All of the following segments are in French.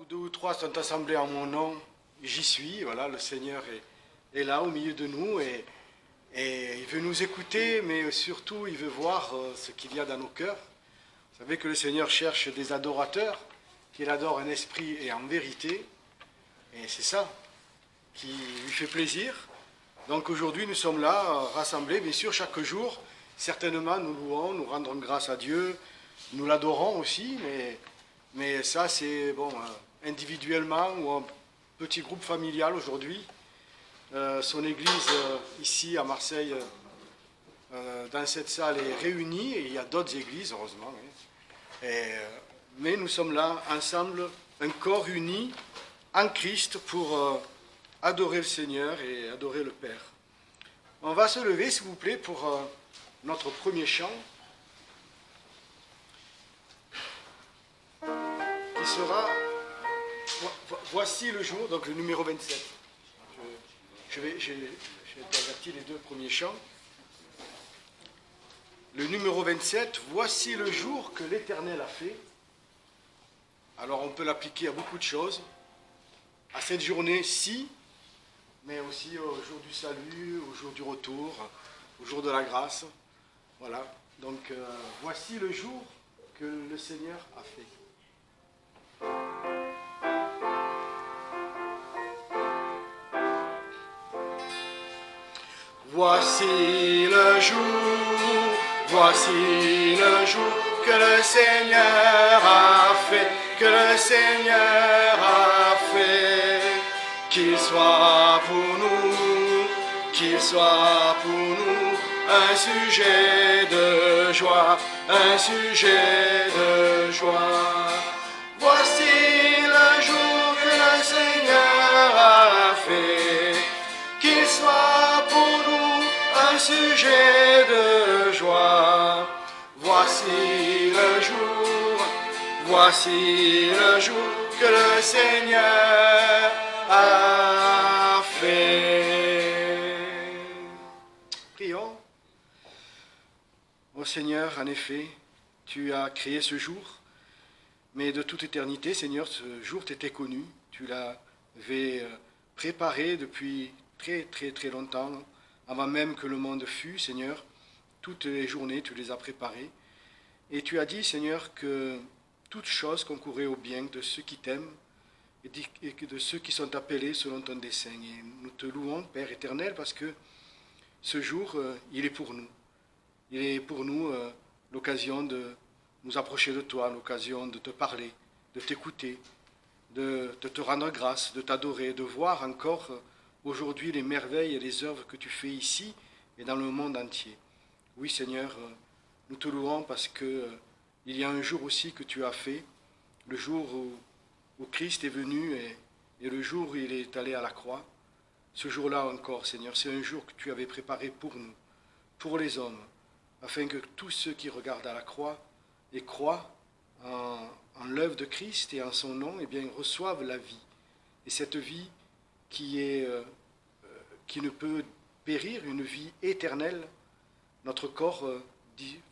deux ou trois sont assemblés en mon nom, j'y suis. Voilà, le Seigneur est là au milieu de nous et il veut nous écouter, mais surtout il veut voir ce qu'il y a dans nos cœurs. Vous savez que le Seigneur cherche des adorateurs, qu'il adore en esprit et en vérité. Et c'est ça qui lui fait plaisir. Donc aujourd'hui nous sommes là, rassemblés, bien sûr, chaque jour. Certainement nous louons, nous rendons grâce à Dieu, nous l'adorons aussi, mais ça c'est bon, individuellement ou en petit groupe familial aujourd'hui. Son église ici à Marseille, dans cette salle, est réunie, et il y a d'autres églises, heureusement. Mais nous sommes là ensemble, un corps uni en Christ pour adorer le Seigneur et adorer le Père. On va se lever, s'il vous plaît, pour notre premier chant, qui sera « Voici le jour », donc le numéro 27. J'ai averti les deux premiers chants. Le numéro 27, « Voici le jour que l'Éternel a fait ». Alors on peut l'appliquer à beaucoup de choses, à cette journée-ci, mais aussi au jour du salut, au jour du retour, au jour de la grâce. Voilà, donc voici le jour que le Seigneur a fait. Voici le jour que le Seigneur a fait, que le Seigneur a fait. Qu'il soit pour nous un sujet de joie, un sujet de joie. Voici le jour que le Seigneur a fait, qu'il soit pour nous un sujet de joie. Voici le jour que le Seigneur a fait. Prions. Ô Seigneur, en effet, tu as créé ce jour, mais de toute éternité, Seigneur, ce jour t'était connu. Tu l'avais préparé depuis très très très longtemps, avant même que le monde fût, Seigneur. Toutes les journées, tu les as préparées. Et tu as dit, Seigneur, que toutes choses concouraient au bien de ceux qui t'aiment et de ceux qui sont appelés selon ton dessein. Et nous te louons, Père éternel, parce que ce jour, il est pour nous. Il est pour nous l'occasion de nous approcher de toi, l'occasion de te parler, de t'écouter, de te rendre grâce, de t'adorer, de voir encore aujourd'hui les merveilles et les œuvres que tu fais ici et dans le monde entier. Oui, Seigneur, nous te louons parce que il y a un jour aussi que tu as fait, le jour où Christ est venu et le jour où il est allé à la croix. Ce jour-là encore, Seigneur, c'est un jour que tu avais préparé pour nous, pour les hommes, afin que tous ceux qui regardent à la croix et croient en l'œuvre de Christ et en son nom, eh bien, reçoivent la vie. Et cette vie qui ne peut périr, une vie éternelle. Notre corps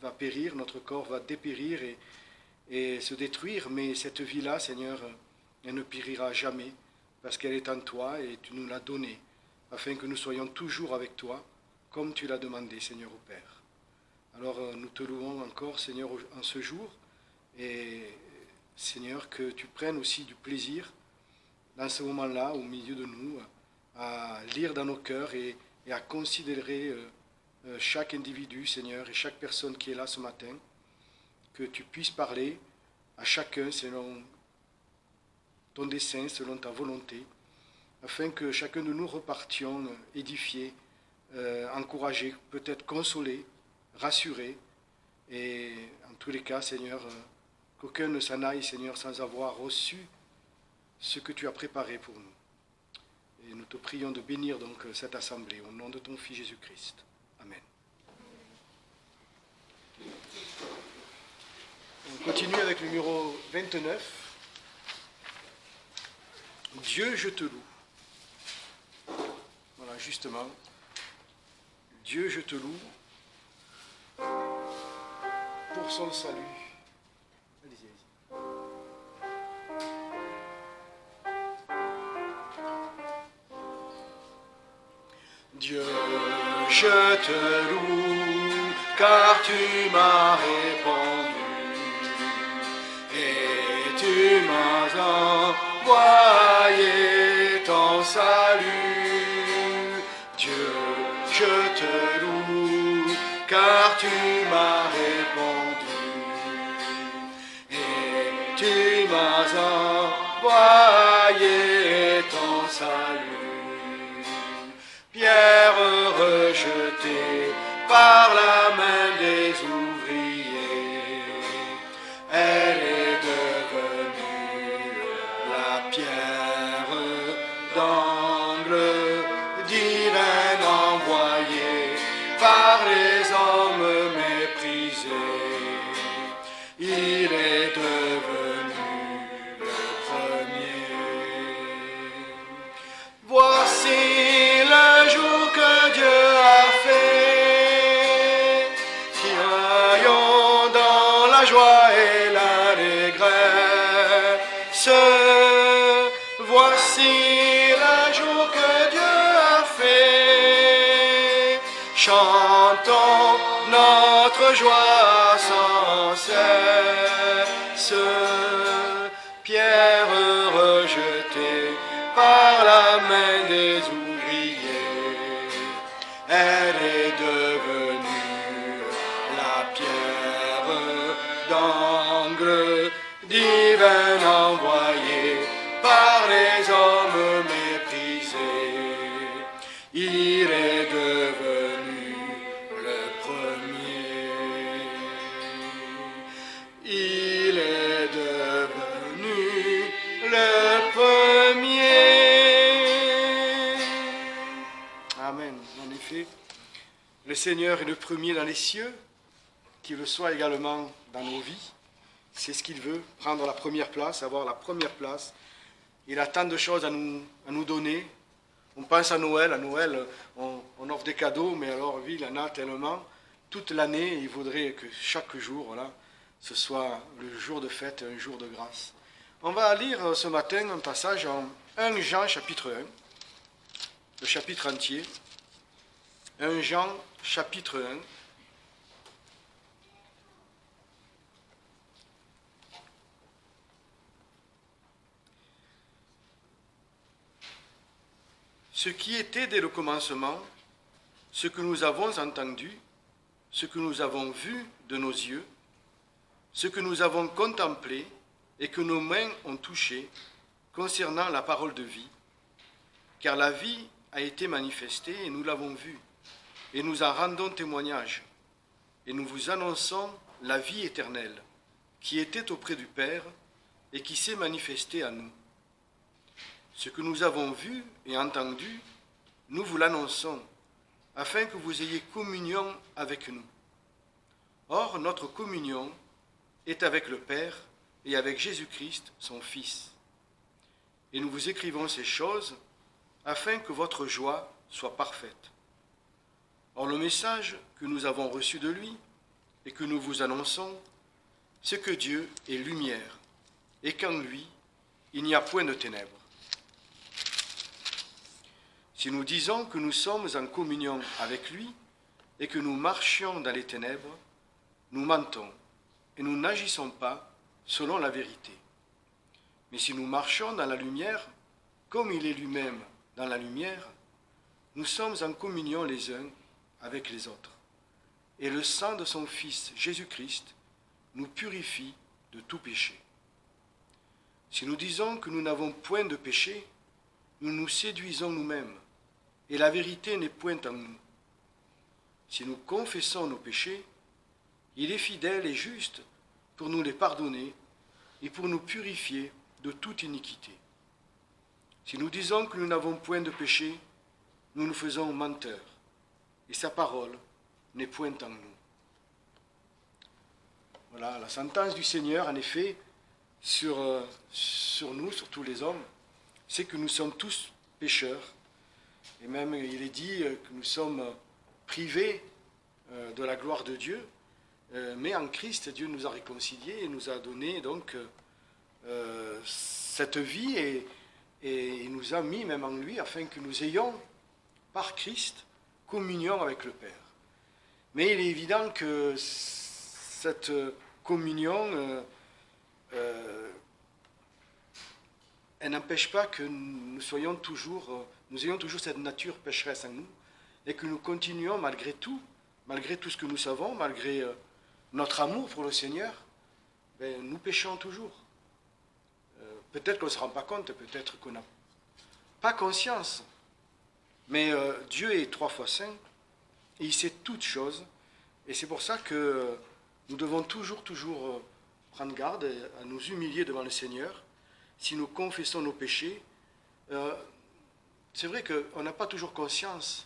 va périr, notre corps va dépérir et se détruire, mais cette vie-là, Seigneur, elle ne périra jamais, parce qu'elle est en toi et tu nous l'as donnée, afin que nous soyons toujours avec toi, comme tu l'as demandé, Seigneur, au Père. Alors nous te louons encore, Seigneur, en ce jour, et Seigneur, que tu prennes aussi du plaisir, dans ce moment-là, au milieu de nous, à lire dans nos cœurs et à considérer chaque individu, Seigneur, et chaque personne qui est là ce matin, que tu puisses parler à chacun selon ton dessein, selon ta volonté, afin que chacun de nous repartions édifiés, encouragés, peut-être consolés, rassurés, et en tous les cas, Seigneur, qu'aucun ne s'en aille, Seigneur, sans avoir reçu ce que tu as préparé pour nous. Et nous te prions de bénir donc cette assemblée, au nom de ton Fils Jésus-Christ. Amen. On continue avec le numéro 29. Dieu, je te loue. Voilà, justement. Dieu, je te loue pour son salut. Allez-y, allez-y. Dieu, je te loue, car tu m'as répondu, et tu m'as envoyé ton salut. Dieu, je te loue, car tu m'as répondu, et tu m'as envoyé ton salut. Pierre rejetée par la main des ouvriers, elle est devenue la pierre d'angle divin envoyée par les hommes méprisés. Il est devenu le premier. Voici le jour que Dieu a fait, crions dans la joie et l'allégresse. Voici le jour que Dieu a fait, chantons notre joie sans cesse. Pierre rejetée par la main des ouvriers, elle est devenue la pierre d'angle divin envoyée par les hommes méprisés. Il est devenu le premier. Il est devenu le premier. Amen. En effet, le Seigneur est le premier dans les cieux, qu'il le soit également dans nos vies. C'est ce qu'il veut, prendre la première place, avoir la première place. Il a tant de choses à nous donner. On pense à Noël, on offre des cadeaux, mais alors lui, il en a tellement. Toute l'année, il voudrait que chaque jour, voilà, ce soit le jour de fête, un jour de grâce. On va lire ce matin un passage en 1 Jean chapitre 1, le chapitre entier. 1 Jean chapitre 1. Ce qui était dès le commencement, ce que nous avons entendu, ce que nous avons vu de nos yeux, ce que nous avons contemplé et que nos mains ont touché concernant la parole de vie. Car la vie a été manifestée et nous l'avons vue, et nous en rendons témoignage, et nous vous annonçons la vie éternelle, qui était auprès du Père et qui s'est manifestée à nous. Ce que nous avons vu et entendu, nous vous l'annonçons, afin que vous ayez communion avec nous. Or, notre communion est avec le Père et avec Jésus-Christ, son Fils. Et nous vous écrivons ces choses, afin que votre joie soit parfaite. Or, le message que nous avons reçu de lui et que nous vous annonçons, c'est que Dieu est lumière, et qu'en lui, il n'y a point de ténèbres. Si nous disons que nous sommes en communion avec lui et que nous marchions dans les ténèbres, nous mentons et nous n'agissons pas selon la vérité. Mais si nous marchons dans la lumière, comme il est lui-même dans la lumière, nous sommes en communion les uns avec les autres. Et le sang de son Fils Jésus-Christ nous purifie de tout péché. Si nous disons que nous n'avons point de péché, nous nous séduisons nous-mêmes, et la vérité n'est point en nous. Si nous confessons nos péchés, il est fidèle et juste pour nous les pardonner et pour nous purifier de toute iniquité. Si nous disons que nous n'avons point de péché, nous nous faisons menteurs, et sa parole n'est point en nous. Voilà, la sentence du Seigneur, en effet, sur nous, sur tous les hommes, c'est que nous sommes tous pécheurs. Et même, il est dit que nous sommes privés de la gloire de Dieu, mais en Christ, Dieu nous a réconciliés et nous a donné donc cette vie et il nous a mis même en lui afin que nous ayons, par Christ, communion avec le Père. Mais il est évident que cette communion, elle n'empêche pas que nous ayons toujours cette nature pécheresse en nous, et que nous continuons malgré tout ce que nous savons, malgré notre amour pour le Seigneur, nous péchons toujours. Peut-être qu'on ne se rend pas compte, peut-être qu'on n'a pas conscience, mais Dieu est 3 fois saint, et il sait toutes choses, et c'est pour ça que nous devons toujours prendre garde à nous humilier devant le Seigneur. Si nous confessons nos péchés, c'est vrai qu'on n'a pas toujours conscience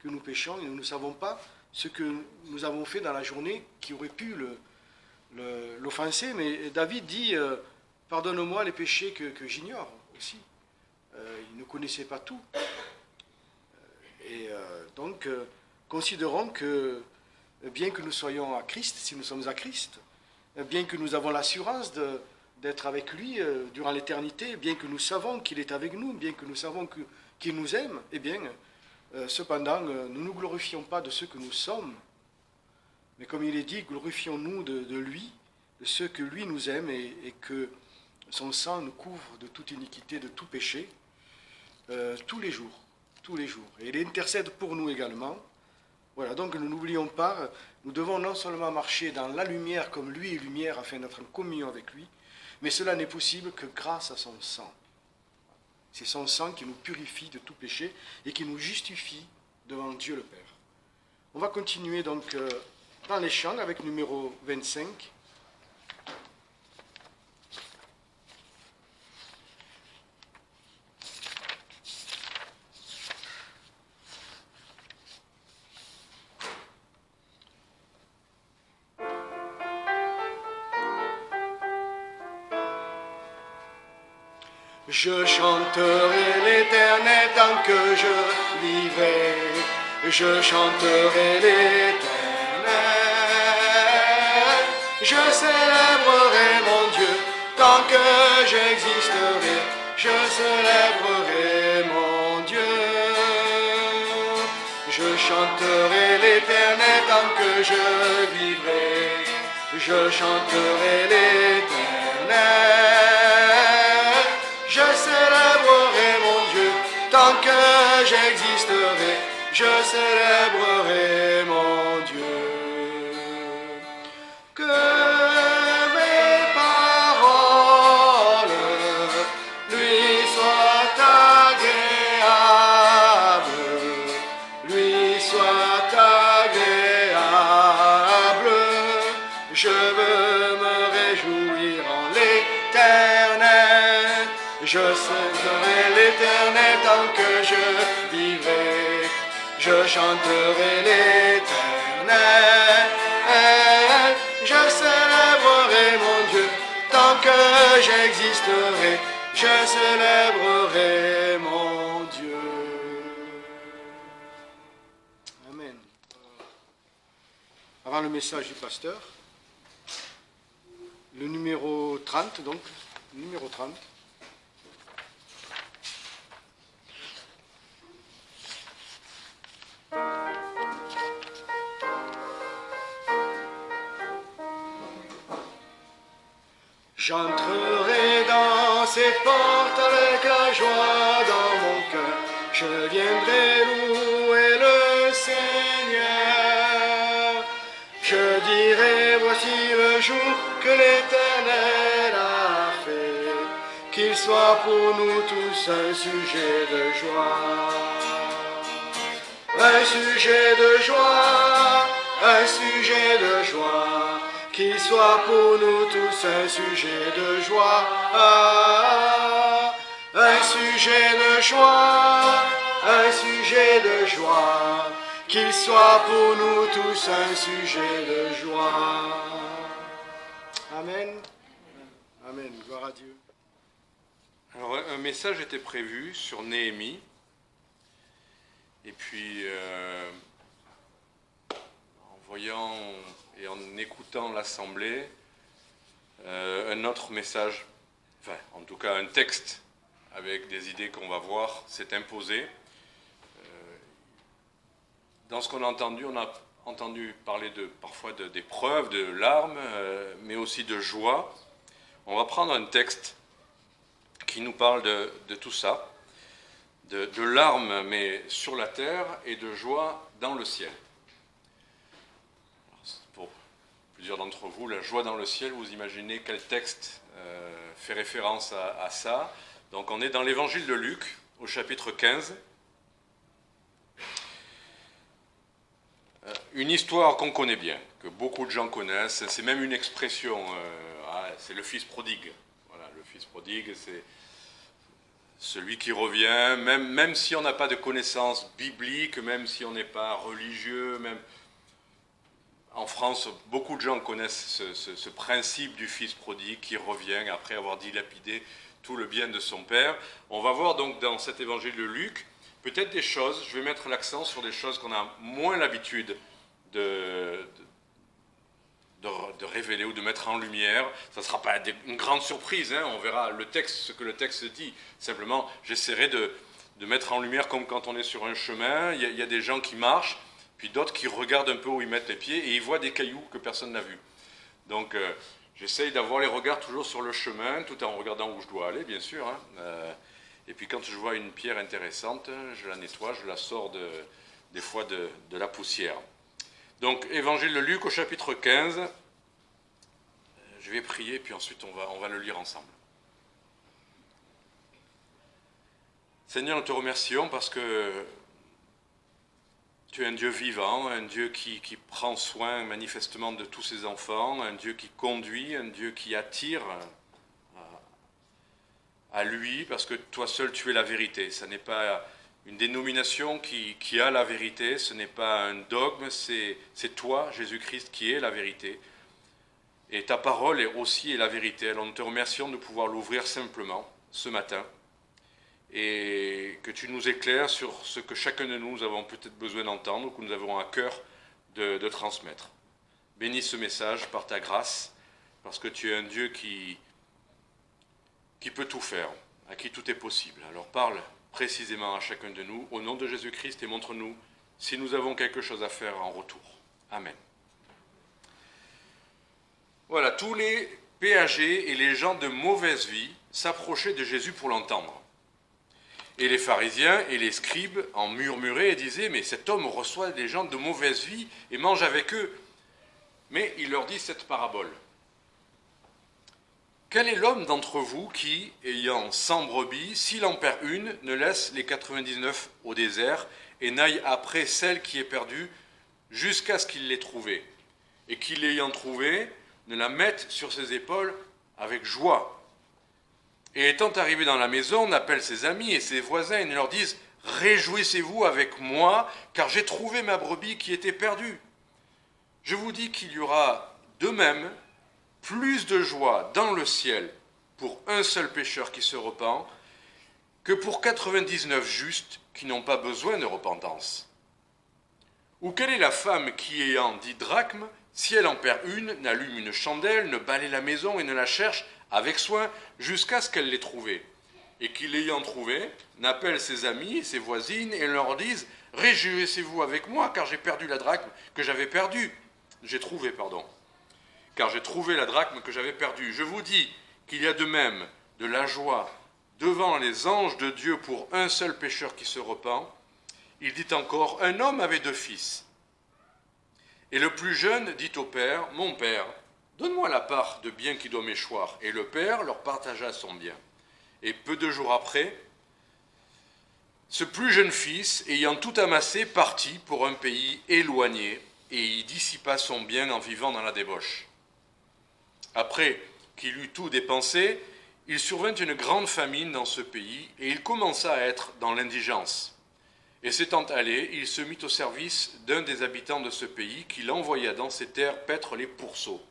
que nous péchons, et nous ne savons pas ce que nous avons fait dans la journée qui aurait pu l'offenser, mais David dit « Pardonne-moi les péchés que j'ignore aussi ». Il ne connaissait pas tout. Donc, considérons que, bien que nous soyons à Christ, si nous sommes à Christ, bien que nous avons l'assurance d'être avec lui durant l'éternité, bien que nous savons qu'il est avec nous, bien que nous savons qu'il nous aime, eh bien, cependant, nous ne nous glorifions pas de ce que nous sommes, mais comme il est dit, glorifions-nous de lui, de ce que lui nous aime, et que son sang nous couvre de toute iniquité, de tout péché, tous les jours. Et il intercède pour nous également. Voilà, donc ne n'oublions pas, nous devons non seulement marcher dans la lumière comme lui est lumière afin d'être en communion avec lui, mais cela n'est possible que grâce à son sang. C'est son sang qui nous purifie de tout péché et qui nous justifie devant Dieu le Père. On va continuer donc dans les chants avec numéro 25. Je chanterai l'Éternel tant que je vivrai. Je chanterai l'Éternel. Je célébrerai mon Dieu tant que j'existerai. Je célébrerai mon Dieu. Je chanterai l'Éternel tant que je vivrai. Je chanterai l'Éternel. Je célébrerai mon Dieu tant que j'existerai. Je célébrerai mon Dieu. Que mes paroles lui soient agréables, lui soient agréables. Je veux me réjouir en l'Éternel. Je célébrerai l'Éternel tant que je vivrai. Je chanterai l'Éternel. Je célébrerai mon Dieu tant que j'existerai. Je célébrerai mon Dieu. Amen. Avant le message du pasteur, le numéro 30, donc, numéro 30. J'entrerai dans ces portes avec la joie dans mon cœur. Je viendrai louer le Seigneur. Je dirai, voici le jour que l'Éternel a fait. Qu'il soit pour nous tous un sujet de joie. Un sujet de joie, un sujet de joie. Qu'il soit pour nous tous un sujet de joie, un sujet de joie, un sujet de joie. Qu'il soit pour nous tous un sujet de joie. Amen. Amen. Gloire à Dieu. Alors, un message était prévu sur Néhémie. Et puis, en voyant et en écoutant l'Assemblée, un autre message, enfin, en tout cas un texte avec des idées qu'on va voir s'est imposé. dans ce qu'on on a entendu parler parfois d'épreuves, de larmes, mais aussi de joie. On va prendre un texte qui nous parle de tout ça, de larmes mais sur la terre et de joie dans le ciel. Pour plusieurs d'entre vous, la joie dans le ciel, vous imaginez quel texte fait référence à ça. Donc on est dans l'évangile de Luc, au chapitre 15. Une histoire qu'on connaît bien, que beaucoup de gens connaissent, c'est même une expression, c'est le fils prodigue. Voilà, le fils prodigue, c'est celui qui revient, même si on n'a pas de connaissances bibliques, même si on n'est pas religieux, même en France, beaucoup de gens connaissent ce principe du fils prodigue qui revient après avoir dilapidé tout le bien de son père. On va voir donc dans cet évangile de Luc, peut-être des choses, je vais mettre l'accent sur des choses qu'on a moins l'habitude de révéler ou de mettre en lumière. Ça ne sera pas une grande surprise, hein, on verra ce que le texte dit. Simplement, j'essaierai de mettre en lumière comme quand on est sur un chemin, il y a des gens qui marchent, puis d'autres qui regardent un peu où ils mettent les pieds et ils voient des cailloux que personne n'a vus. Donc, j'essaye d'avoir les regards toujours sur le chemin, tout en regardant où je dois aller, bien sûr. Hein. Et puis quand je vois une pierre intéressante, je la nettoie, je la sors des fois de la poussière. Donc, évangile de Luc au chapitre 15. Je vais prier, puis ensuite on va le lire ensemble. Seigneur, nous te remercions parce que tu es un Dieu vivant, un Dieu qui prend soin manifestement de tous ses enfants, un Dieu qui conduit, un Dieu qui attire à lui, parce que toi seul tu es la vérité. Ce n'est pas une dénomination qui a la vérité, ce n'est pas un dogme, c'est toi, Jésus-Christ, qui est la vérité. Et ta parole est la vérité. Alors nous te remercions de pouvoir l'ouvrir simplement ce matin et que tu nous éclaires sur ce que chacun de nous avons peut-être besoin d'entendre ou que nous avons à cœur de transmettre. Bénis ce message par ta grâce, parce que tu es un Dieu qui peut tout faire, à qui tout est possible. Alors parle précisément à chacun de nous, au nom de Jésus-Christ, et montre-nous si nous avons quelque chose à faire en retour. Amen. Voilà, tous les péagers et les gens de mauvaise vie s'approchaient de Jésus pour l'entendre. Et les pharisiens et les scribes en murmuraient et disaient « Mais cet homme reçoit des gens de mauvaise vie et mange avec eux. » Mais il leur dit cette parabole. « Quel est l'homme d'entre vous qui, ayant 100 brebis, s'il en perd une, ne laisse les 99 au désert et n'aille après celle qui est perdue jusqu'à ce qu'il l'ait trouvée, et qu'il l'ayant trouvée, ne la mette sur ses épaules avec joie. Et étant arrivé dans la maison, on appelle ses amis et ses voisins et leur disent « Réjouissez-vous avec moi, car j'ai trouvé ma brebis qui était perdue. » Je vous dis qu'il y aura de même plus de joie dans le ciel pour un seul pécheur qui se repent que pour 99 justes qui n'ont pas besoin de repentance. Ou quelle est la femme qui, ayant 10 drachmes, si elle en perd une, n'allume une chandelle, ne balaie la maison et ne la cherche avec soin jusqu'à ce qu'elle l'ait trouvée, et qui, l'ayant trouvée, n'appelle ses amis et ses voisines et leur disent « Réjouissez-vous avec moi, car j'ai perdu la drachme que j'avais perdue. » Car j'ai trouvé la drachme que j'avais perdue. Je vous dis qu'il y a de même de la joie devant les anges de Dieu pour un seul pécheur qui se repent. Il dit encore, un homme avait 2 fils. Et le plus jeune dit au père, mon père, donne-moi la part de bien qui doit m'échoir. Et le père leur partagea son bien. Et peu de jours après, ce plus jeune fils, ayant tout amassé, partit pour un pays éloigné et y dissipa son bien en vivant dans la débauche. Après qu'il eut tout dépensé, il survint une grande famine dans ce pays et il commença à être dans l'indigence. Et s'étant allé, il se mit au service d'un des habitants de ce pays qui l'envoya dans ses terres paître les pourceaux.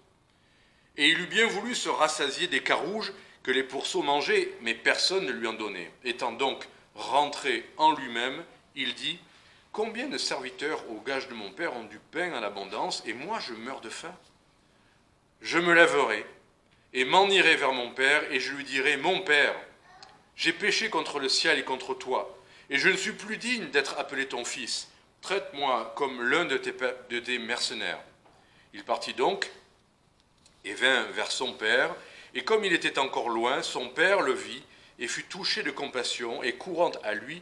Et il eût bien voulu se rassasier des carouges que les pourceaux mangeaient, mais personne ne lui en donnait. Étant donc rentré en lui-même, il dit « Combien de serviteurs aux gages de mon père ont du pain en abondance, et moi je meurs de faim ? Je me lèverai et m'en irai vers mon père, et je lui dirai « Mon père, j'ai péché contre le ciel et contre toi, et je ne suis plus digne d'être appelé ton fils. traite-moi comme l'un de tes mercenaires. Il partit donc et vint vers son père, et comme il était encore loin, son père le vit et fut touché de compassion, et courant à lui,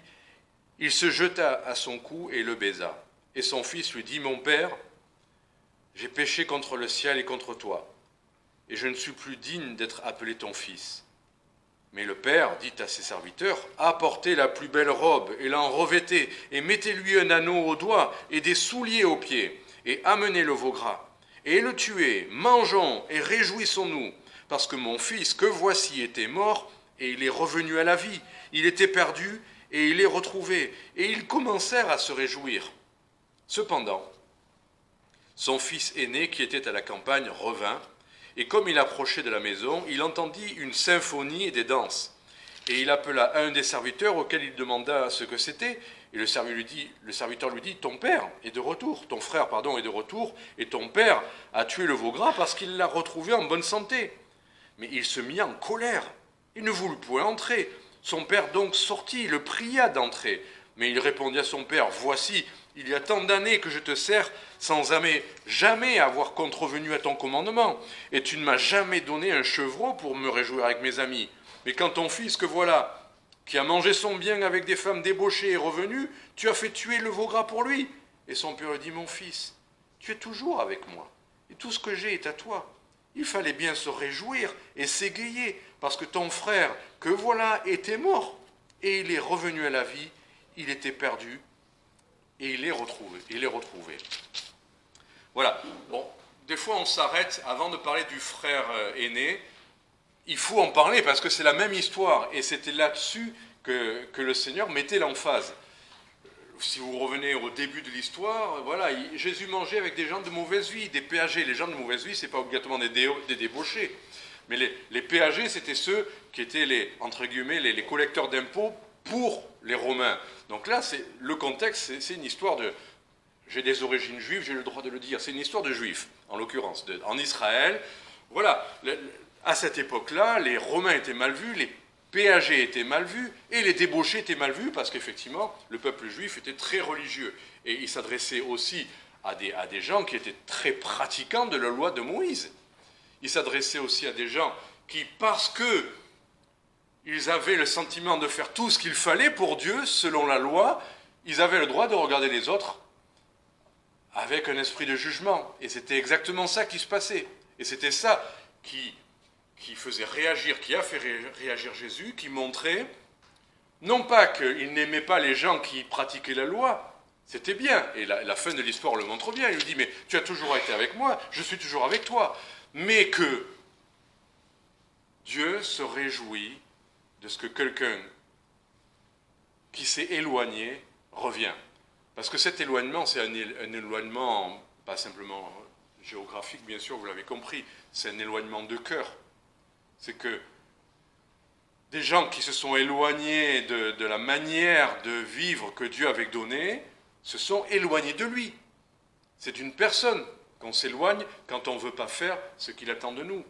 il se jeta à son cou et le baisa. Et son fils lui dit, « Mon père, j'ai péché contre le ciel et contre toi, et je ne suis plus digne d'être appelé ton fils. » Mais le père dit à ses serviteurs, « Apportez la plus belle robe et l'en revêtez, et mettez-lui un anneau au doigt et des souliers aux pieds, et amenez le veau gras. Et le tuez, mangeons et réjouissons-nous, parce que mon fils que voici était mort, et il est revenu à la vie. Il était perdu, et il est retrouvé. » Et ils commencèrent à se réjouir. Cependant, son fils aîné, qui était à la campagne, revint, et comme il approchait de la maison, il entendit une symphonie et des danses. Et il appela un des serviteurs auquel il demanda ce que c'était. Et le serviteur lui dit, ton frère est de retour, et ton père a tué le veau gras parce qu'il l'a retrouvé en bonne santé. Mais il se mit en colère. Il ne voulut point entrer. Son père donc sortit, le pria d'entrer. Mais il répondit à son père, voici, il y a tant d'années que je te sers sans jamais avoir contrevenu à ton commandement. Et tu ne m'as jamais donné un chevreau pour me réjouir avec mes amis. Mais quand ton fils, que voilà, qui a mangé son bien avec des femmes débauchées, est revenu, tu as fait tuer le veau gras pour lui. Et son père lui dit, mon fils, tu es toujours avec moi, et tout ce que j'ai est à toi. Il fallait bien se réjouir et s'égayer, parce que ton frère, que voilà, était mort, et il est revenu à la vie, il était perdu, et il est retrouvé. Voilà. Bon, des fois on s'arrête avant de parler du frère aîné. Il faut en parler parce que c'est la même histoire, et c'était là-dessus que le Seigneur mettait l'emphase. Si vous revenez au début de l'histoire, voilà, Jésus mangeait avec des gens de mauvaise vie, des péagers. Les gens de mauvaise vie, ce n'est pas obligatoirement des débauchés. Mais les péagers, c'était ceux qui étaient entre guillemets, les collecteurs d'impôts pour les Romains. Donc là, le contexte, c'est une histoire de... J'ai des origines juives, j'ai le droit de le dire. C'est une histoire de juifs, en l'occurrence, en Israël. Voilà, à cette époque-là, les Romains étaient mal vus, les péagers étaient mal vus, et les débauchés étaient mal vus, parce qu'effectivement, le peuple juif était très religieux. Et il s'adressait aussi à des gens qui étaient très pratiquants de la loi de Moïse. Il s'adressait aussi à des gens qui, parce que ils avaient le sentiment de faire tout ce qu'il fallait pour Dieu, selon la loi, ils avaient le droit de regarder les autres avec un esprit de jugement. Et c'était exactement ça qui se passait. Et c'était ça qui faisait réagir, qui a fait réagir Jésus, qui montrait, non pas qu'il n'aimait pas les gens qui pratiquaient la loi, c'était bien, et la fin de l'histoire le montre bien, il lui dit, mais tu as toujours été avec moi, je suis toujours avec toi, mais que Dieu se réjouit de ce que quelqu'un qui s'est éloigné revient. Parce que cet éloignement, c'est un éloignement, pas simplement géographique, bien sûr, vous l'avez compris, c'est un éloignement de cœur. C'est que des gens qui se sont éloignés de la manière de vivre que Dieu avait donnée, se sont éloignés de lui. C'est une personne qu'on s'éloigne quand on ne veut pas faire ce qu'il attend de nous.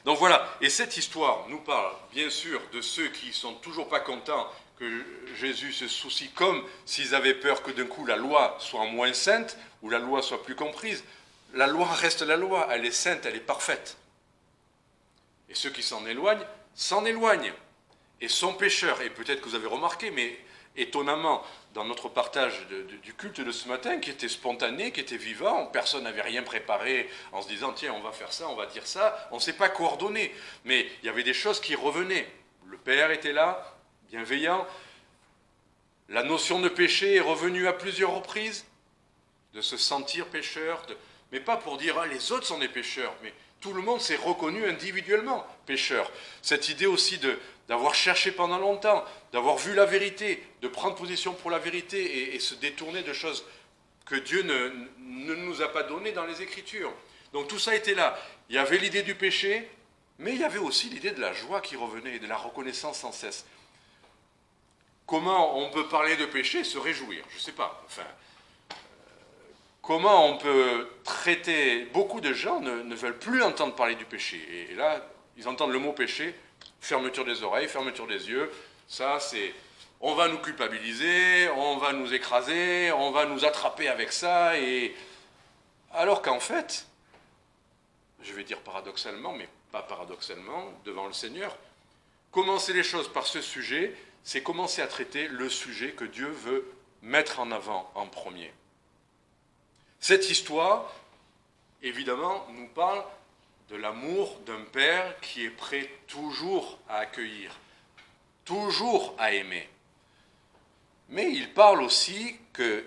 Donc voilà, et cette histoire nous parle bien sûr de ceux qui ne sont toujours pas contents que Jésus se soucie, comme s'ils avaient peur que d'un coup la loi soit moins sainte, ou la loi soit plus comprise. La loi reste la loi, elle est sainte, elle est parfaite. Et ceux qui s'en éloignent, et sont pécheurs. Et peut-être que vous avez remarqué, mais étonnamment, dans notre partage du culte de ce matin, qui était spontané, qui était vivant, personne n'avait rien préparé en se disant, tiens, on va faire ça, on va dire ça, on ne s'est pas coordonné. Mais il y avait des choses qui revenaient. Le Père était là, bienveillant. La notion de péché est revenue à plusieurs reprises, de se sentir pécheur, mais pas pour dire, ah, les autres sont des pécheurs, mais tout le monde s'est reconnu individuellement pécheur. Cette idée aussi d'avoir cherché pendant longtemps, d'avoir vu la vérité, de prendre position pour la vérité et se détourner de choses que Dieu ne nous a pas données dans les Écritures. Donc tout ça était là. Il y avait l'idée du péché, mais il y avait aussi l'idée de la joie qui revenait et de la reconnaissance sans cesse. Comment on peut parler de péché et se réjouir? Je ne sais pas. Enfin, comment on peut traiter... Beaucoup de gens ne veulent plus entendre parler du péché. Et là, ils entendent le mot péché, fermeture des oreilles, fermeture des yeux. Ça, on va nous culpabiliser, on va nous écraser, on va nous attraper avec ça, et alors qu'en fait, je vais dire paradoxalement, mais pas paradoxalement, devant le Seigneur, commencer les choses par ce sujet, c'est commencer à traiter le sujet que Dieu veut mettre en avant en premier. Cette histoire, évidemment, nous parle de l'amour d'un père qui est prêt toujours à accueillir, toujours à aimer. Mais il parle aussi que,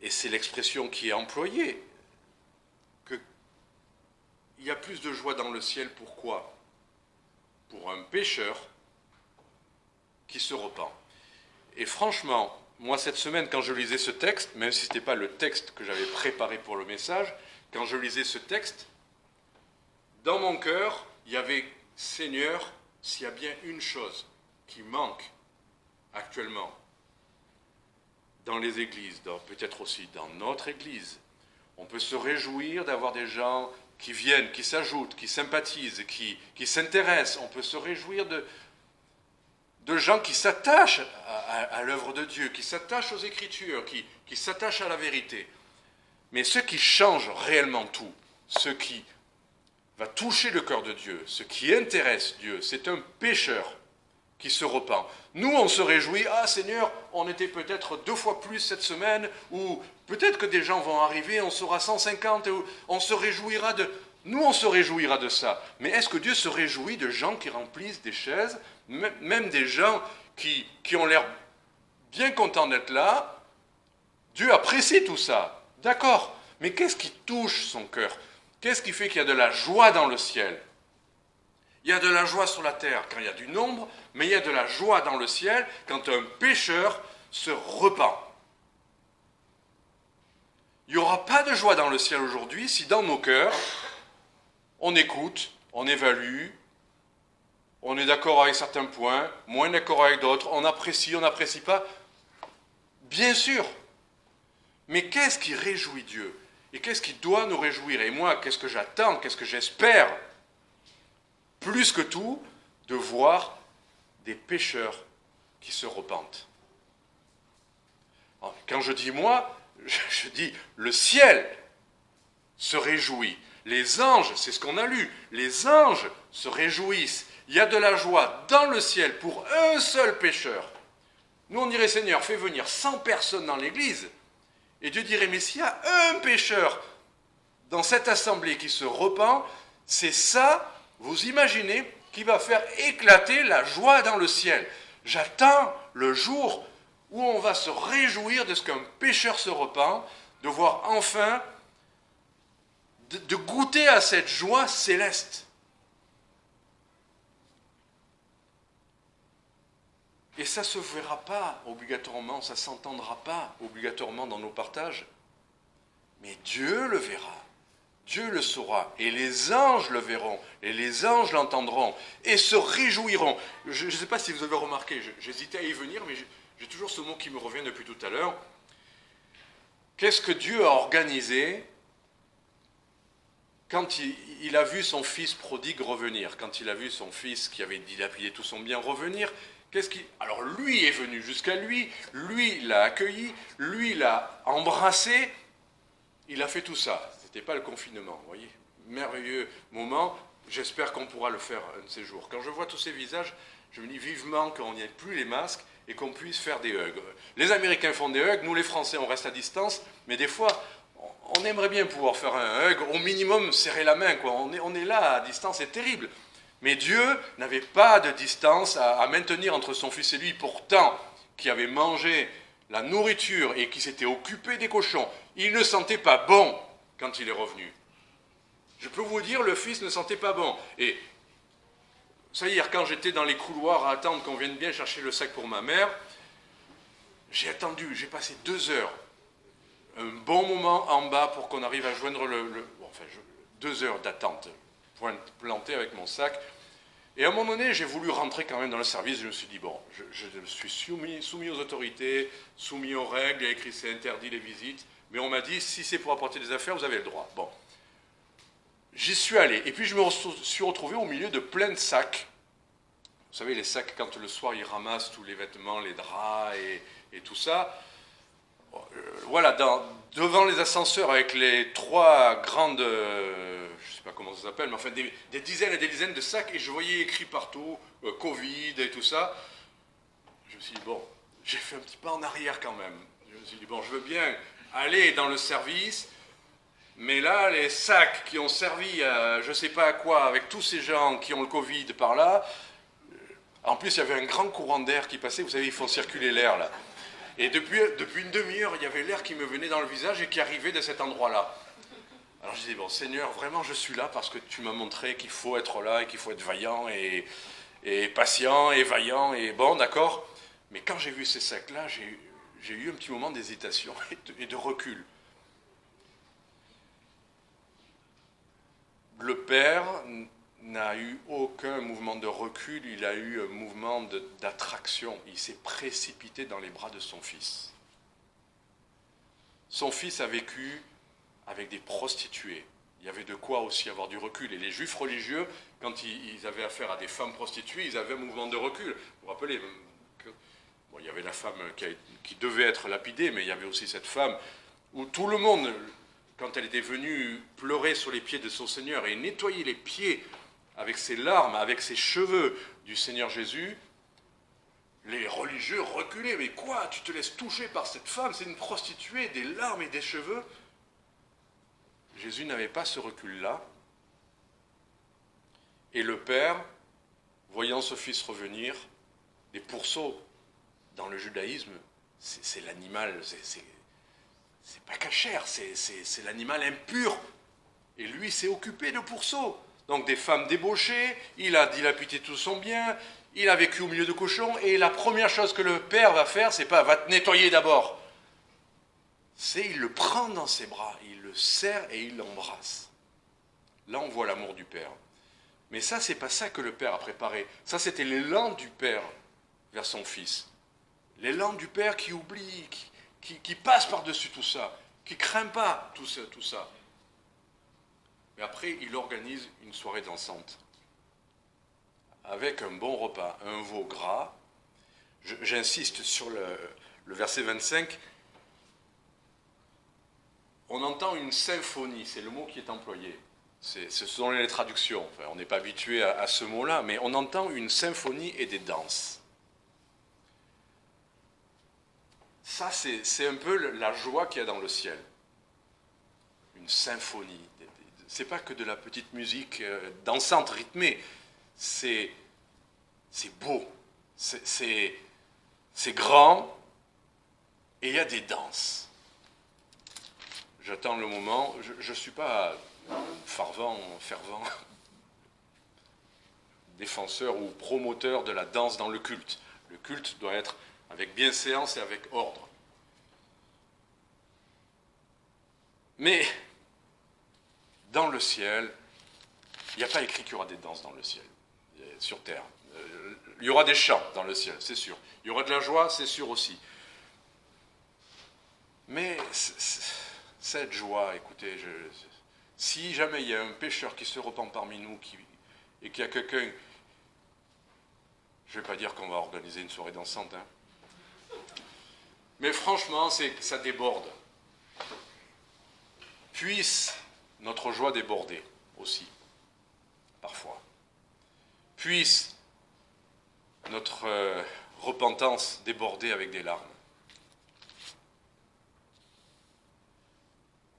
et c'est l'expression qui est employée, qu'il y a plus de joie dans le ciel. Pourquoi ? Pour un pécheur qui se repent. Et franchement, moi cette semaine, quand je lisais ce texte, même si ce n'était pas le texte que j'avais préparé pour le message, quand je lisais ce texte, dans mon cœur, il y avait « Seigneur, s'il y a bien une chose qui manque actuellement dans les églises, peut-être aussi dans notre église, on peut se réjouir d'avoir des gens qui viennent, qui s'ajoutent, qui sympathisent, qui s'intéressent. On peut se réjouir de gens qui s'attachent à l'œuvre de Dieu, qui s'attachent aux Écritures, qui s'attachent à la vérité. Mais ce qui change réellement tout, ce qui va toucher le cœur de Dieu, ce qui intéresse Dieu, c'est un pécheur qui se repent. Nous, on se réjouit, ah Seigneur, on était peut-être 2 fois plus cette semaine, ou peut-être que des gens vont arriver, on sera 150, on se réjouira de... Nous, on se réjouira de ça. Mais est-ce que Dieu se réjouit de gens qui remplissent des chaises, même des gens qui ont l'air bien contents d'être là? Dieu apprécie tout ça, d'accord. Mais qu'est-ce qui touche son cœur? Qu'est-ce qui fait qu'il y a de la joie dans le ciel? Il y a de la joie sur la terre quand il y a du nombre, mais il y a de la joie dans le ciel quand un pécheur se repent. Il n'y aura pas de joie dans le ciel aujourd'hui si dans nos cœurs, on écoute, on évalue, on est d'accord avec certains points, moins d'accord avec d'autres, on apprécie, on n'apprécie pas. Bien sûr. Mais qu'est-ce qui réjouit Dieu? Et qu'est-ce qui doit nous réjouir? Et moi, qu'est-ce que j'attends? Qu'est-ce que j'espère? Plus que tout, de voir des pécheurs qui se repentent. Quand je dis moi, je dis le ciel se réjouit. Les anges, c'est ce qu'on a lu, les anges se réjouissent. Il y a de la joie dans le ciel pour un seul pécheur. Nous, on dirait, Seigneur, fais venir 100 personnes dans l'église. Et Dieu dirait, mais s'il y a un pécheur dans cette assemblée qui se repent, c'est ça, vous imaginez, qui va faire éclater la joie dans le ciel. J'attends le jour où on va se réjouir de ce qu'un pécheur se repent, de voir enfin, de goûter à cette joie céleste. Et ça ne se verra pas obligatoirement, ça ne s'entendra pas obligatoirement dans nos partages. Mais Dieu le verra, Dieu le saura, et les anges le verront, et les anges l'entendront, et se réjouiront. Je ne sais pas si vous avez remarqué, j'hésitais à y venir, mais j'ai toujours ce mot qui me revient depuis tout à l'heure. Qu'est-ce que Dieu a organisé quand il a vu son fils prodigue revenir, quand il a vu son fils qui avait dilapidé tout son bien revenir? Alors lui est venu jusqu'à lui l'a accueilli, lui l'a embrassé, il a fait tout ça. Ce n'était pas le confinement, vous voyez. Merveilleux moment, j'espère qu'on pourra le faire un de ces jours. Quand je vois tous ces visages, je me dis vivement qu'on n'y ait plus les masques et qu'on puisse faire des hugs. Les Américains font des hugs, nous les Français on reste à distance, mais des fois on aimerait bien pouvoir faire un hug, au minimum serrer la main, quoi. On est là à distance, c'est terrible. Mais Dieu n'avait pas de distance à maintenir entre son fils et lui, pourtant, qui avait mangé la nourriture et qui s'était occupé des cochons. Il ne sentait pas bon quand il est revenu. Je peux vous dire, le fils ne sentait pas bon. Et ça hier, quand j'étais dans les couloirs à attendre qu'on vienne bien chercher le sac pour ma mère, j'ai attendu, j'ai passé 2 heures, un bon moment en bas pour qu'on arrive à joindre 2 heures d'attente, planté avec mon sac. Et à un moment donné, j'ai voulu rentrer quand même dans le service. Je me suis dit, bon, je suis soumis aux autorités, soumis aux règles. Il y a écrit, c'est interdit les visites. Mais on m'a dit, si c'est pour apporter des affaires, vous avez le droit. Bon. J'y suis allé. Et puis je me suis retrouvé au milieu de plein de sacs Vous savez, les sacs, quand le soir, ils ramassent tous les vêtements, les draps et tout ça. Voilà, devant les ascenseurs, avec les 3 grandes, je ne sais pas comment ça s'appelle, mais enfin des dizaines et des dizaines de sacs, et je voyais écrit partout, Covid et tout ça. Je me suis dit, bon, j'ai fait un petit pas en arrière quand même. Je me suis dit, bon, je veux bien aller dans le service, mais là, les sacs qui ont servi à je ne sais pas à quoi, avec tous ces gens qui ont le Covid par là, en plus, il y avait un grand courant d'air qui passait, vous savez, ils font circuler l'air là. Et depuis une demi-heure, il y avait l'air qui me venait dans le visage et qui arrivait de cet endroit-là. Alors je disais, bon, Seigneur, vraiment, je suis là parce que tu m'as montré qu'il faut être là et qu'il faut être vaillant et patient et vaillant. Et bon, d'accord. Mais quand j'ai vu ces sacs-là, j'ai eu un petit moment d'hésitation et de recul. Le Père n'a eu aucun mouvement de recul, il a eu un mouvement d'attraction. Il s'est précipité dans les bras de son fils. Son fils a vécu avec des prostituées. Il y avait de quoi aussi avoir du recul. Et les juifs religieux, quand ils avaient affaire à des femmes prostituées, ils avaient un mouvement de recul. Vous vous rappelez que, bon, il y avait la femme qui devait être lapidée, mais il y avait aussi cette femme où tout le monde, quand elle était venue pleurer sur les pieds de son Seigneur et nettoyer les pieds avec ses larmes, avec ses cheveux du Seigneur Jésus, les religieux reculaient. Mais quoi, tu te laisses toucher par cette femme, c'est une prostituée, des larmes et des cheveux. Jésus n'avait pas ce recul-là. Et le Père, voyant ce fils revenir, les pourceaux, dans le judaïsme, c'est l'animal, c'est pas cachère, c'est l'animal impur. Et lui s'est occupé de pourceaux. Donc des femmes débauchées, il a dilapidé tout son bien, il a vécu au milieu de cochons, et la première chose que le Père va faire, c'est pas « va te nettoyer d'abord », c'est il le prend dans ses bras, il le serre et il l'embrasse. Là on voit l'amour du Père. Mais ça, c'est pas ça que le Père a préparé. Ça, c'était l'élan du Père vers son Fils. L'élan du Père qui oublie, qui passe par-dessus tout ça, qui craint pas tout ça. Mais après, il organise une soirée dansante, avec un bon repas, un veau gras. J'insiste sur le verset 25. On entend une symphonie, c'est le mot qui est employé. Ce sont les traductions. Enfin, on n'est pas habitué à ce mot-là, mais on entend une symphonie et des danses. Ça, c'est un peu la joie qu'il y a dans le ciel. Une symphonie. C'est pas que de la petite musique dansante, rythmée. C'est beau. C'est grand. Et il y a des danses. J'attends le moment. Je ne suis pas fervent défenseur ou promoteur de la danse dans le culte. Le culte doit être avec bienséance et avec ordre. Mais dans le ciel, il n'y a pas écrit qu'il y aura des danses dans le ciel, sur terre. Il y aura des chants dans le ciel, c'est sûr. Il y aura de la joie, c'est sûr aussi. Mais cette joie, écoutez, si jamais il y a un pécheur qui se repent parmi nous et qu'il y a quelqu'un, je ne vais pas dire qu'on va organiser une soirée dansante, hein, mais franchement, ça déborde. Puisse notre joie déborder aussi, parfois. Puisse notre repentance déborder avec des larmes.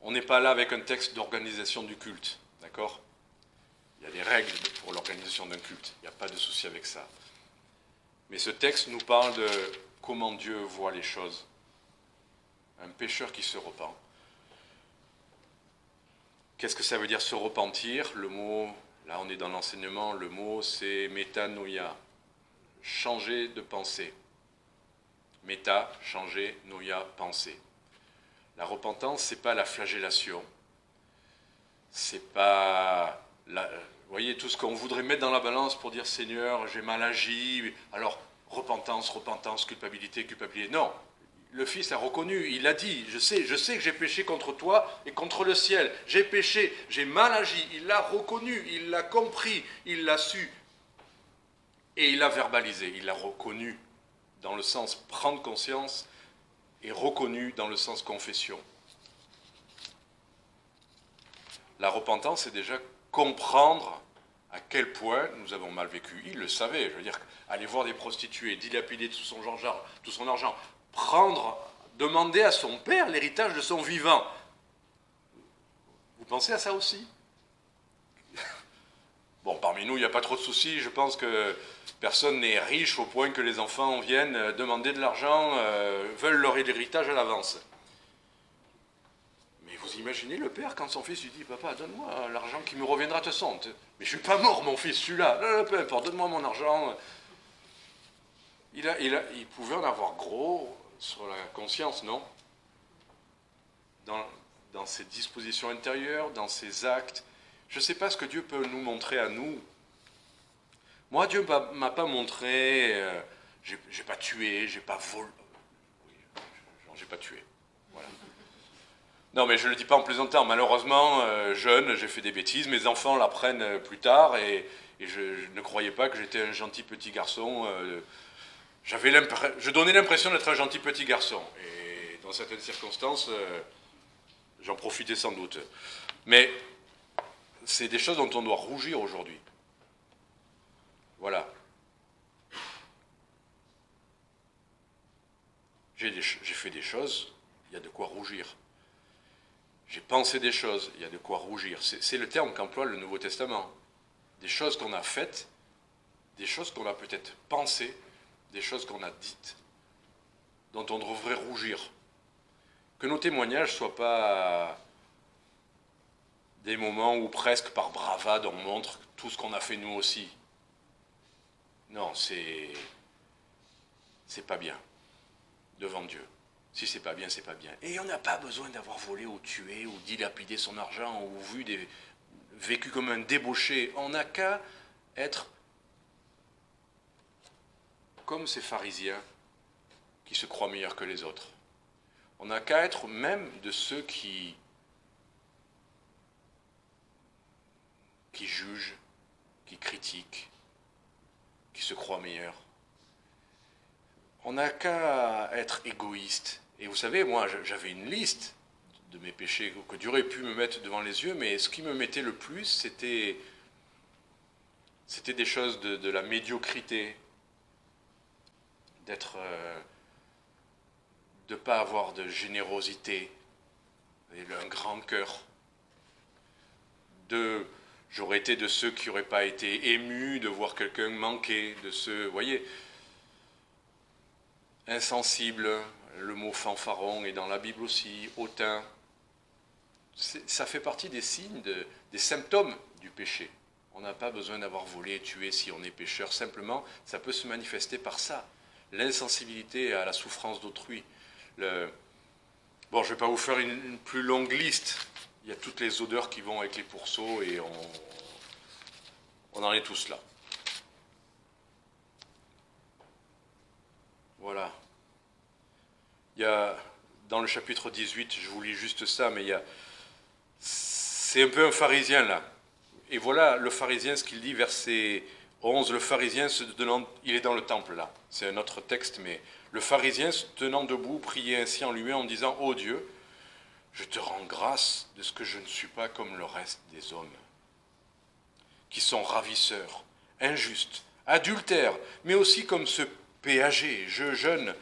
On n'est pas là avec un texte d'organisation du culte, d'accord ? Il y a des règles pour l'organisation d'un culte, il n'y a pas de souci avec ça. Mais ce texte nous parle de comment Dieu voit les choses. Un pécheur qui se repent. Qu'est-ce que ça veut dire se repentir ? Le mot, là on est dans l'enseignement, le mot c'est métanoïa, changer de pensée. Méta, changer, noïa, penser. La repentance, c'est pas la flagellation, c'est pas, vous voyez, tout ce qu'on voudrait mettre dans la balance pour dire Seigneur, j'ai mal agi, alors repentance, culpabilité. Non, le Fils a reconnu, il a dit, je sais que j'ai péché contre toi et contre le ciel, j'ai péché, j'ai mal agi, il l'a reconnu, il l'a compris, il l'a su. Et il l'a verbalisé, il l'a reconnu dans le sens prendre conscience et reconnu dans le sens confession. La repentance, c'est déjà comprendre à quel point nous avons mal vécu. Il le savait, je veux dire, aller voir des prostituées, dilapider tout son argent, demander à son père l'héritage de son vivant. Vous pensez à ça aussi? Bon, parmi nous, il n'y a pas trop de soucis. Je pense que personne n'est riche au point que les enfants viennent demander de l'argent, veulent leur héritage à l'avance. Mais vous imaginez le père quand son fils lui dit « Papa, donne-moi l'argent qui me reviendra de toute façon. Mais je ne suis pas mort, mon fils, celui-là. Peu importe, donne-moi mon argent. » Il pouvait en avoir gros sur la conscience, non? Dans ses dispositions intérieures, dans ses actes. Je ne sais pas ce que Dieu peut nous montrer à nous. Moi, Dieu ne m'a pas montré, j'ai pas tué, j'ai pas volé. Oui, j'ai pas tué. Voilà. Non, mais je ne le dis pas en plaisantant. Malheureusement, jeune, j'ai fait des bêtises. Mes enfants l'apprennent plus tard et je ne croyais pas que j'étais un gentil petit garçon. Je donnais l'impression d'être un gentil petit garçon. Et dans certaines circonstances, j'en profitais sans doute. Mais c'est des choses dont on doit rougir aujourd'hui. Voilà. J'ai fait des choses, il y a de quoi rougir. J'ai pensé des choses, il y a de quoi rougir. C'est le terme qu'emploie le Nouveau Testament. Des choses qu'on a faites, des choses qu'on a peut-être pensées, des choses qu'on a dites, dont on devrait rougir. Que nos témoignages ne soient pas des moments où presque par bravade on montre tout ce qu'on a fait nous aussi. Non, c'est pas bien devant Dieu. Si c'est pas bien, c'est pas bien. Et on n'a pas besoin d'avoir volé ou tué ou dilapidé son argent ou vécu comme un débauché. On n'a qu'à être comme ces pharisiens qui se croient meilleurs que les autres. On n'a qu'à être même de ceux qui jugent, qui critiquent, qui se croient meilleurs. On n'a qu'à être égoïste. Et vous savez, moi, j'avais une liste de mes péchés que Dieu aurait pu me mettre devant les yeux, mais ce qui me mettait le plus, c'était des choses de la médiocrité, de ne pas avoir de générosité, un grand cœur. J'aurais été de ceux qui n'auraient pas été émus de voir quelqu'un manquer, de ceux, vous voyez, insensible, le mot fanfaron est dans la Bible aussi, hautain. Ça fait partie des signes, des symptômes du péché. On n'a pas besoin d'avoir volé et tué si on est pécheur, simplement, ça peut se manifester par ça. L'insensibilité à la souffrance d'autrui. Bon, je ne vais pas vous faire une plus longue liste. Il y a toutes les odeurs qui vont avec les pourceaux et on en est tous là. Voilà. Il y a, dans le chapitre 18, je vous lis juste ça, mais c'est un peu un pharisien là. Et voilà le pharisien, ce qu'il dit, verset 11, le pharisien il est dans le temple là, c'est un autre texte, mais le pharisien se tenant debout priait ainsi en lui-même en disant « Ô Dieu, je te rends grâce de ce que je ne suis pas comme le reste des hommes, qui sont ravisseurs, injustes, adultères, mais aussi comme ce péager, je jeûne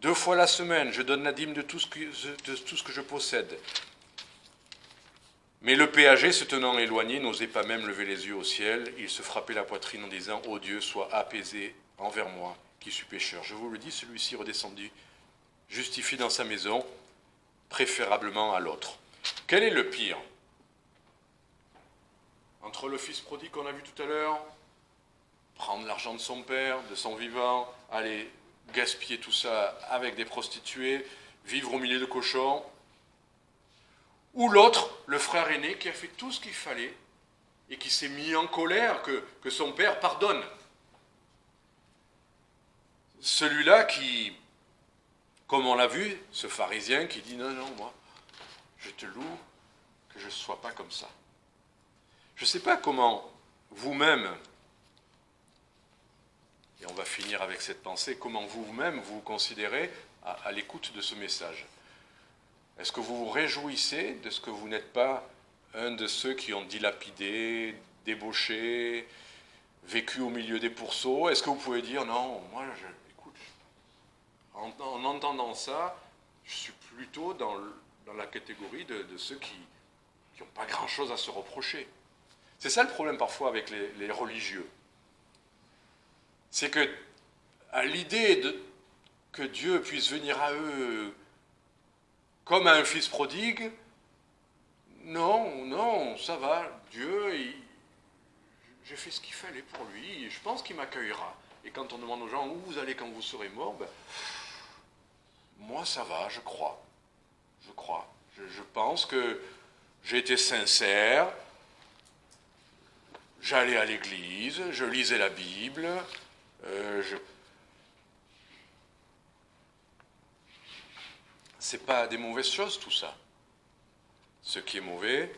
2 fois la semaine, je donne la dîme de tout ce que je possède. » Mais le péager, se tenant éloigné, n'osait pas même lever les yeux au ciel. Il se frappait la poitrine en disant « Ô Dieu, sois apaisé envers moi, qui suis pécheur. » Je vous le dis, celui-ci redescendu, justifié dans sa maison, préférablement à l'autre. Quel est le pire? Entre le fils prodigue qu'on a vu tout à l'heure, prendre l'argent de son père, de son vivant, aller gaspiller tout ça avec des prostituées, vivre au milieu de cochons, ou l'autre, le frère aîné, qui a fait tout ce qu'il fallait et qui s'est mis en colère que son père pardonne. Celui-là qui, comme on l'a vu, ce pharisien qui dit « Non, non, moi, je te loue que je ne sois pas comme ça. » Je ne sais pas comment vous-même Et on va finir avec cette pensée. Comment vous-même vous considérez à l'écoute de ce message? Est-ce que vous vous réjouissez de ce que vous n'êtes pas un de ceux qui ont dilapidé, débauché, vécu au milieu des pourceaux? Est-ce que vous pouvez dire, non, moi, écoute, en entendant ça, je suis plutôt dans la catégorie de ceux qui n'ont pas grand-chose à se reprocher. C'est ça le problème parfois avec les religieux. C'est que, à l'idée que Dieu puisse venir à eux comme à un fils prodigue, non, ça va, Dieu, j'ai fait ce qu'il fallait pour lui, je pense qu'il m'accueillera. Et quand on demande aux gens où vous allez quand vous serez mort, moi ça va, je crois. Je pense que j'ai été sincère, j'allais à l'église, je lisais la Bible, c'est pas des mauvaises choses tout ça. Ce qui est mauvais,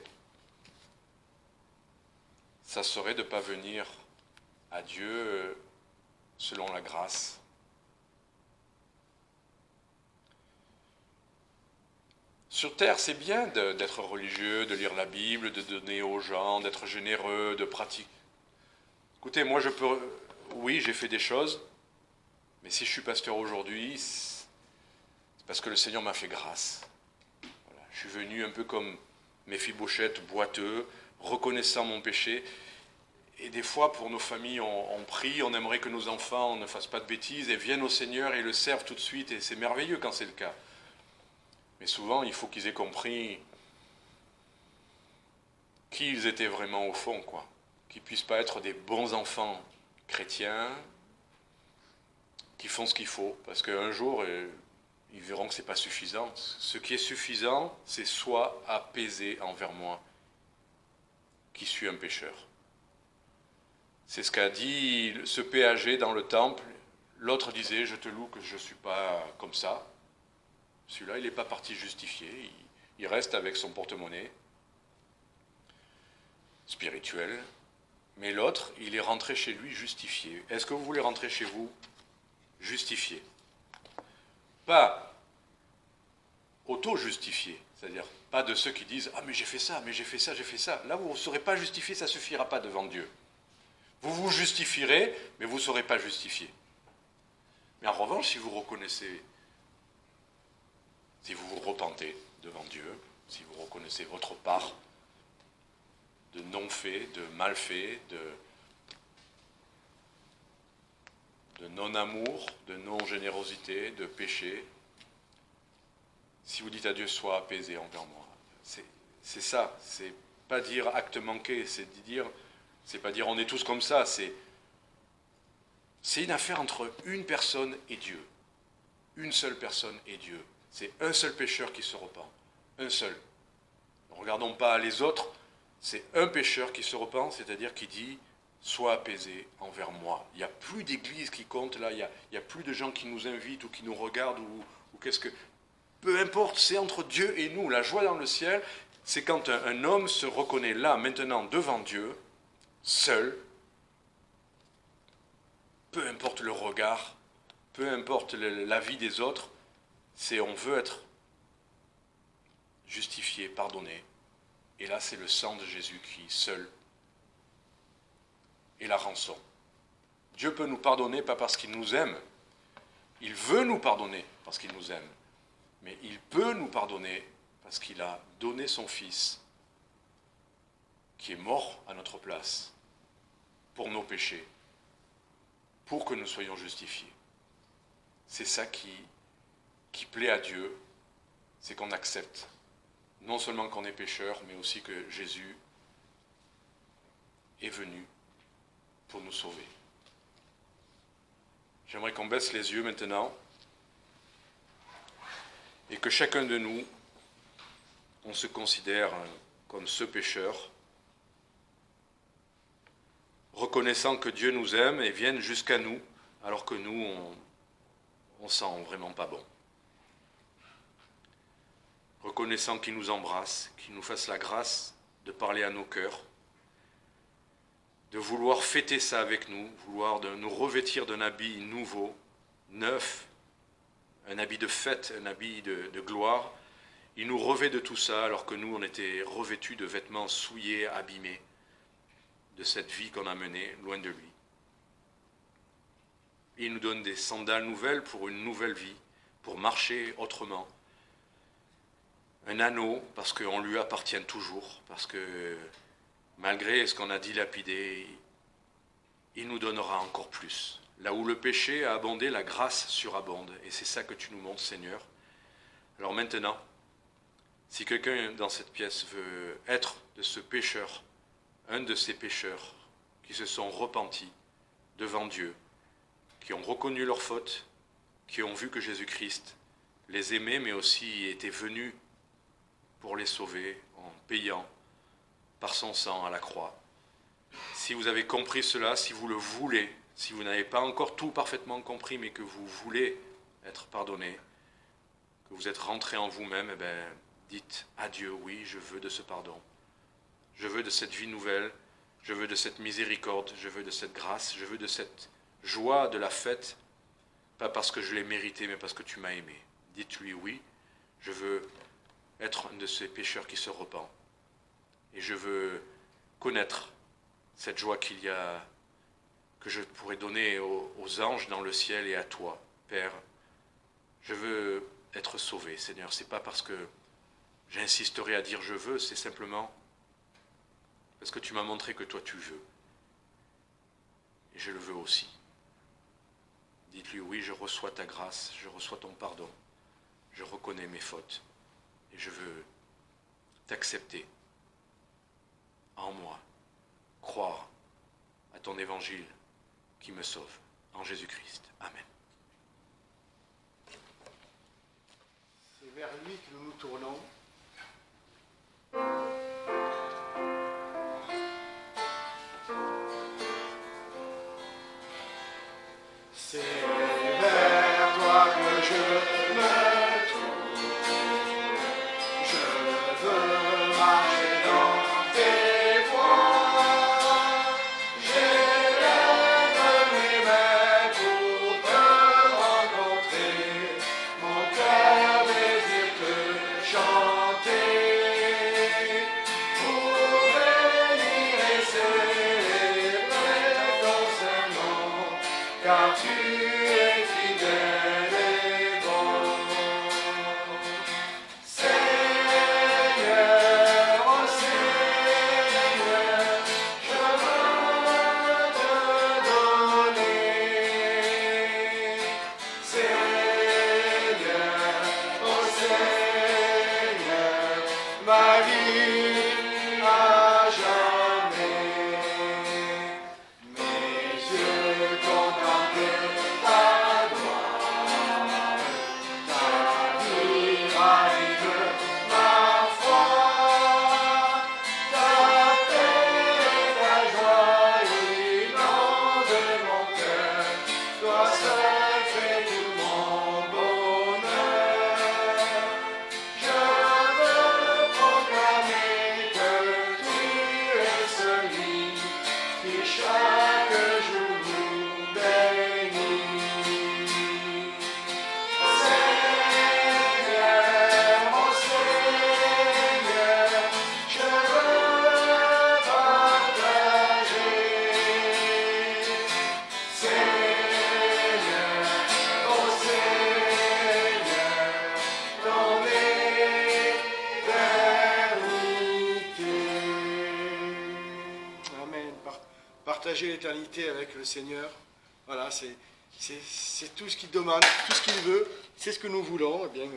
ça serait de ne pas venir à Dieu selon la grâce. Sur terre, c'est bien d'être religieux, de lire la Bible, de donner aux gens, d'être généreux, de pratiquer. Écoutez, moi oui, j'ai fait des choses, mais si je suis pasteur aujourd'hui, c'est parce que le Seigneur m'a fait grâce. Voilà. Je suis venu un peu comme Méphibosheth, boiteux, reconnaissant mon péché. Et des fois, pour nos familles, on prie, on aimerait que nos enfants ne fassent pas de bêtises et viennent au Seigneur et le servent tout de suite. Et c'est merveilleux quand c'est le cas. Mais souvent, il faut qu'ils aient compris qui ils étaient vraiment au fond, quoi. Qu'ils ne puissent pas être des bons enfants chrétiens qui font ce qu'il faut. Parce qu'un jour, ils verront que ce n'est pas suffisant. Ce qui est suffisant, c'est soit apaiser envers moi, qui suis un pécheur. C'est ce qu'a dit ce péager dans le temple. L'autre disait, je te loue que je ne suis pas comme ça. Celui-là, il n'est pas parti justifié. Il reste avec son porte-monnaie spirituel. Mais l'autre, il est rentré chez lui justifié. Est-ce que vous voulez rentrer chez vous justifié? Pas auto-justifié. C'est-à-dire, pas de ceux qui disent « Ah, mais j'ai fait ça, mais j'ai fait ça, j'ai fait ça ». Là, vous ne serez pas justifié, ça ne suffira pas devant Dieu. Vous vous justifierez, mais vous ne serez pas justifié. Mais en revanche, si vous reconnaissez, si vous vous repentez devant Dieu, si vous reconnaissez votre part de non-fait, de mal-fait, de non-amour, de non-générosité, de péché, si vous dites à Dieu, sois apaisé envers moi, c'est ça, c'est pas dire acte manqué, c'est pas dire on est tous comme ça, c'est une affaire entre une personne et Dieu. Une seule personne et Dieu. C'est un seul pécheur qui se repent. Un seul. Ne regardons pas les autres, c'est un pécheur qui se repent, c'est-à-dire qui dit « Sois apaisé envers moi ». Il n'y a plus d'église qui compte là, il n'y a plus de gens qui nous invitent ou qui nous regardent ou qu'est-ce que... Peu importe, c'est entre Dieu et nous. La joie dans le ciel, c'est quand un homme se reconnaît là, maintenant, devant Dieu, seul, peu importe le regard, peu importe l'avis des autres, on veut être justifié, pardonné. Et là, c'est le sang de Jésus qui, seul, est la rançon. Dieu peut nous pardonner, pas parce qu'il nous aime. Il veut nous pardonner parce qu'il nous aime. Mais il peut nous pardonner parce qu'il a donné son Fils, qui est mort à notre place, pour nos péchés, pour que nous soyons justifiés. C'est ça qui plaît à Dieu, c'est qu'on accepte non seulement qu'on est pécheur, mais aussi que Jésus est venu pour nous sauver. J'aimerais qu'on baisse les yeux maintenant et que chacun de nous, on se considère comme ce pécheur, reconnaissant que Dieu nous aime et vienne jusqu'à nous, alors que nous, on sent vraiment pas bon. Reconnaissant qu'il nous embrasse, qu'il nous fasse la grâce de parler à nos cœurs, de vouloir fêter ça avec nous, vouloir de nous revêtir d'un habit nouveau, neuf, un habit de fête, un habit de gloire. Il nous revêt de tout ça alors que nous, on était revêtus de vêtements souillés, abîmés, de cette vie qu'on a menée loin de lui. Il nous donne des sandales nouvelles pour une nouvelle vie, pour marcher autrement. Un anneau, parce qu'on lui appartient toujours, parce que malgré ce qu'on a dilapidé, il nous donnera encore plus. Là où le péché a abondé, la grâce surabonde. Et c'est ça que tu nous montres, Seigneur. Alors maintenant, si quelqu'un dans cette pièce veut être de ce pécheur, un de ces pécheurs qui se sont repentis devant Dieu, qui ont reconnu leurs fautes, qui ont vu que Jésus-Christ les aimait, mais aussi était venu pour les sauver en payant par son sang à la croix. Si vous avez compris cela, si vous le voulez, si vous n'avez pas encore tout parfaitement compris, mais que vous voulez être pardonné, que vous êtes rentré en vous-même, eh bien, dites à Dieu, oui, je veux de ce pardon. Je veux de cette vie nouvelle, je veux de cette miséricorde, je veux de cette grâce, je veux de cette joie de la fête, pas parce que je l'ai mérité, mais parce que tu m'as aimé. Dites-lui, oui, je veux être un de ces pécheurs qui se repent. Et je veux connaître cette joie qu'il y a, que je pourrais donner aux anges dans le ciel et à toi, Père. Je veux être sauvé, Seigneur. C'est pas parce que j'insisterai à dire je veux, c'est simplement parce que tu m'as montré que toi tu veux. Et je le veux aussi. Dites-lui, oui, je reçois ta grâce, je reçois ton pardon, je reconnais mes fautes et je veux t'accepter en moi, croire à ton évangile qui me sauve, en Jésus-Christ. Amen. C'est vers lui que nous nous tournons. C'est vers toi que je me tourne. Je veux marcher dans tes voies. J'élève mes mains pour te rencontrer. Mon cœur désire te chanter. Pour bénir et célébrer ton saint nom. Car tu es fidèle et bon. Seigneur, oh Seigneur, je veux te donner. Seigneur, oh Seigneur, ma vie à jamais. Mes yeux contemplent ta gloire, ta vie ravive ma foi, ta paix et ta joie inondent mon cœur, toi seul fais tout mon bonheur. Je veux proclamer que tu es celui qui chaque jour nous bénit. Seigneur, oh Seigneur, je veux partager. Seigneur, oh Seigneur, ton éternité. Amen. Partager l'éternité avec le Seigneur, voilà, c'est tout ce qu'il demande, tout ce qu'il veut, c'est ce que nous voulons. Eh bien,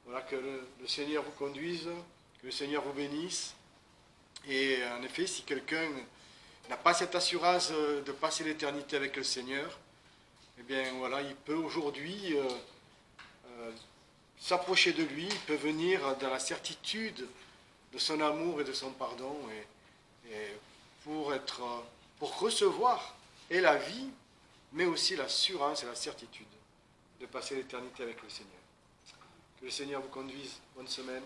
voilà, que le Seigneur vous conduise, que le Seigneur vous bénisse. Et en effet, si quelqu'un n'a pas cette assurance de passer l'éternité avec le Seigneur, eh bien voilà, il peut aujourd'hui s'approcher de lui, il peut venir dans la certitude de son amour et de son pardon, et pour recevoir et la vie, mais aussi l'assurance et la certitude de passer l'éternité avec le Seigneur. Que le Seigneur vous conduise. Bonne semaine.